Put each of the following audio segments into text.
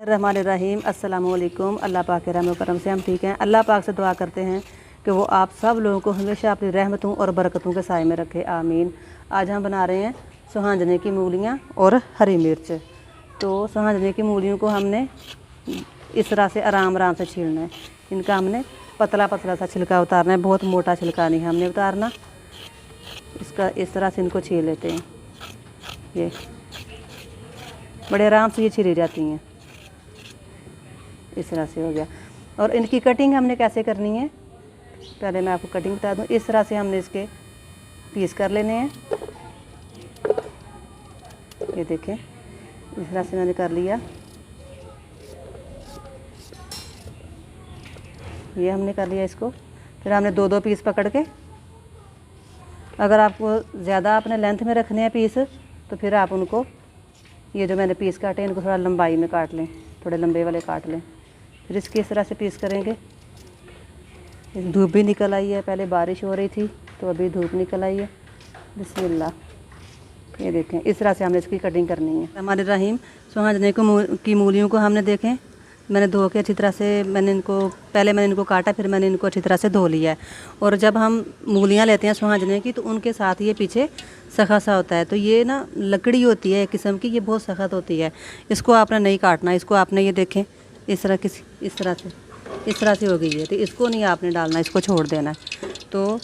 रहमान रहीम। अस्सलाम वालेकुम। अल्लाह पाक के रहम करम से हम ठीक हैं। अल्लाह पाक से दुआ करते हैं कि वो आप सब लोगों को हमेशा अपनी रहमतों और बरकतों के साए में रखे, आमीन। आज हम बना रहे हैं सुहांजने की मूलियाँ और हरी मिर्च। तो सुहांजने की मूलियों को हमने इस तरह से आराम आराम से छीलना है। इनका हमने पतला पतला सा छिलका उतारना है, बहुत मोटा छिलका नहीं हमने उतारना। इसका इस तरह से इनको छील लेते हैं। ये बड़े आराम से ये छिली जाती हैं। इस तरह से हो गया। और इनकी कटिंग हमने कैसे करनी है, पहले मैं आपको कटिंग बता दूं। इस तरह से हमने इसके पीस कर लेने हैं। ये देखें, इस तरह से मैंने कर लिया। ये हमने कर लिया इसको। फिर हमने दो दो पीस पकड़ के, अगर आपको ज़्यादा अपने लेंथ में रखने हैं पीस, तो फिर आप उनको, ये जो मैंने पीस काटे इनको थोड़ा लंबाई में काट लें, थोड़े लंबे वाले काट लें। फिर इसकी इस तरह से पीस करेंगे। धूप भी निकल आई है, पहले बारिश हो रही थी तो अभी धूप निकल आई है। बिस्मिल्लाह। ये देखें, इस तरह से हमने इसकी कटिंग करनी है। हमारे रहीम सुहांजने की मूलियों को हमने देखें, मैंने धो के अच्छी तरह से पहले मैंने इनको काटा, फिर मैंने इनको अच्छी तरह से धो लिया है। और जब हम मूलियाँ लेते हैं सुहांजने की, तो उनके साथ ये पीछे सख्त सा होता है। तो ये ना लकड़ी होती है एक किस्म की, ये बहुत सख्त होती है। इसको आपने नहीं काटना, इसको आपने, ये देखें, इस तरह से हो गई है। तो इसको नहीं आपने डालना, इसको छोड़ देना है। तो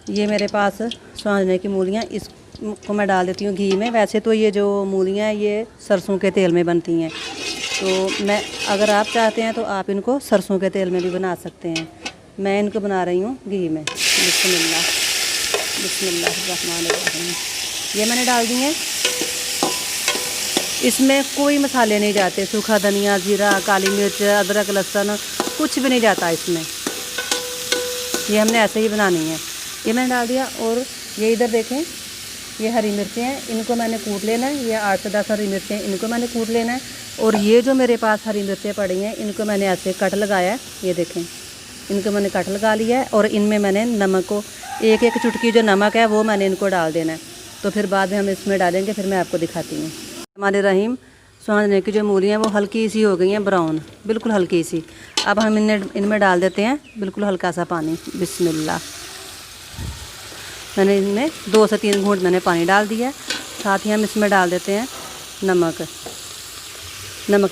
ये मेरे पास सुहांजने की मूलियाँ, इसको मैं डाल देती हूँ घी में। वैसे तो ये जो मूलियाँ हैं ये सरसों के तेल में बनती हैं, तो मैं, अगर आप चाहते हैं तो आप इनको सरसों के तेल में भी बना सकते हैं। मैं इनको बना रही हूँ घी में। बिस्मिल्लाह बिस्मिल्लाहिर्रहमानिर्रहीम। ये मैंने डाल दी हैं। इसमें कोई मसाले नहीं जाते, सूखा धनिया, जीरा, काली मिर्च, अदरक, लहसुन, कुछ भी नहीं जाता इसमें। ये हमने ऐसे ही बनानी है। ये मैंने डाल दिया। और ये इधर देखें, ये हरी मिर्चें हैं, इनको मैंने कूट लेना है। ये 8 से 10 हरी मिर्चें हैं, इनको मैंने कूट लेना है। और ये जो मेरे पास हरी मिर्चें पड़ी हैं, इनको मैंने ऐसे कट लगाया है। ये देखें, इनको मैंने कट लगा लिया है। और इनमें मैंने नमक को, एक एक चुटकी जो नमक है वो मैंने इनको डाल देना है। तो फिर बाद में हम इसमें डालेंगे, फिर मैं आपको दिखाती हूँ। हमारे रहीम सुहांजने की जो मूलियाँ हैं वो हल्की सी हो गई हैं ब्राउन, बिल्कुल हल्की सी। अब हम इनमें डाल देते हैं बिल्कुल हल्का सा पानी। बिस्मिल्लाह। मैंने इनमें 2 से 3 घूंट मैंने पानी डाल दिया है। साथ ही हम इसमें डाल देते हैं नमक।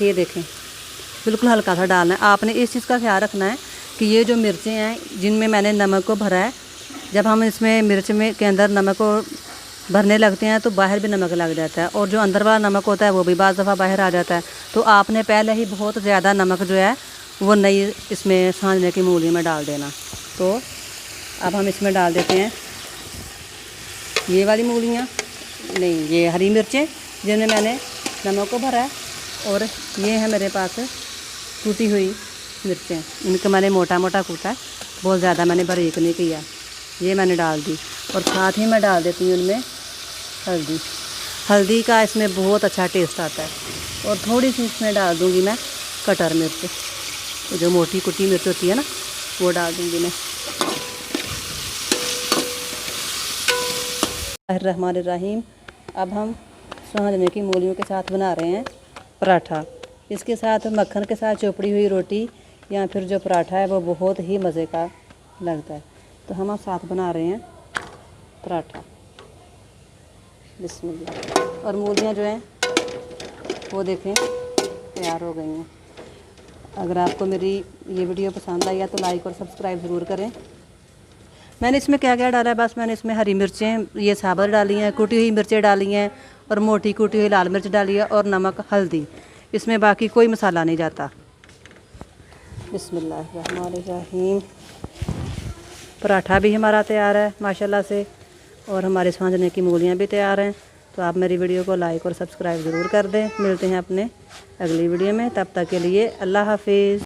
ये देखें, बिल्कुल हल्का सा डालना है। आपने इस चीज़ का ख्याल रखना है कि ये जो मिर्चें हैं जिनमें मैंने नमक को भरा है, जब हम इसमें मिर्च में के अंदर नमक को भरने लगते हैं तो बाहर भी नमक लग जाता है, और जो अंदर वाला नमक होता है वो भी बाज़ दफ़ा बाहर आ जाता है। तो आपने पहले ही बहुत ज़्यादा नमक जो है वो नहीं इसमें सुहांजने की मूली में डाल देना। तो अब हम इसमें डाल देते हैं ये वाली मूलियाँ, नहीं, ये हरी मिर्चें जिनमें मैंने नमक को भरा है। और ये है मेरे पास कूटी हुई मिर्चें, इनको मैंने मोटा मोटा कूटा है, बहुत ज़्यादा मैंने बारीक नहीं किया। ये मैंने डाल दी। और साथ ही मैं डाल देती हूँ इनमें हल्दी का इसमें बहुत अच्छा टेस्ट आता है। और थोड़ी सी इसमें डाल दूँगी मैं कटर मिर्च, जो मोटी कुटी मिर्च होती है ना, वो डाल दूँगी मैं। रहमानिर्रहीम। अब हम सुहांजने की मूलियों के साथ बना रहे हैं पराठा। इसके साथ मक्खन के साथ चोपड़ी हुई रोटी या फिर जो पराठा है वो बहुत ही मज़े का लगता है। तो हम साथ बना रहे हैं पराठा। बिस्मिल्लाह। और मूलियाँ जो हैं वो देखें तैयार हो गई हैं। अगर आपको मेरी ये वीडियो पसंद आई है तो लाइक और सब्सक्राइब ज़रूर करें। मैंने इसमें क्या क्या डाला है, बस मैंने इसमें हरी मिर्चें ये साबुत डाली हैं, कुटी हुई मिर्चें डाली हैं, और मोटी कुटी हुई लाल मिर्च डाली है, और नमक, हल्दी। इसमें बाकी कोई मसाला नहीं जाता। बिस्मिल्लाहिर्रहमानिर्रहीम। पराठा भी हमारा तैयार है माशाल्लाह से, और हमारे सुहांजने की मूलियाँ भी तैयार हैं। तो आप मेरी वीडियो को लाइक और सब्सक्राइब ज़रूर कर दें। मिलते हैं अपने अगली वीडियो में, तब तक के लिए अल्लाह हाफिज़।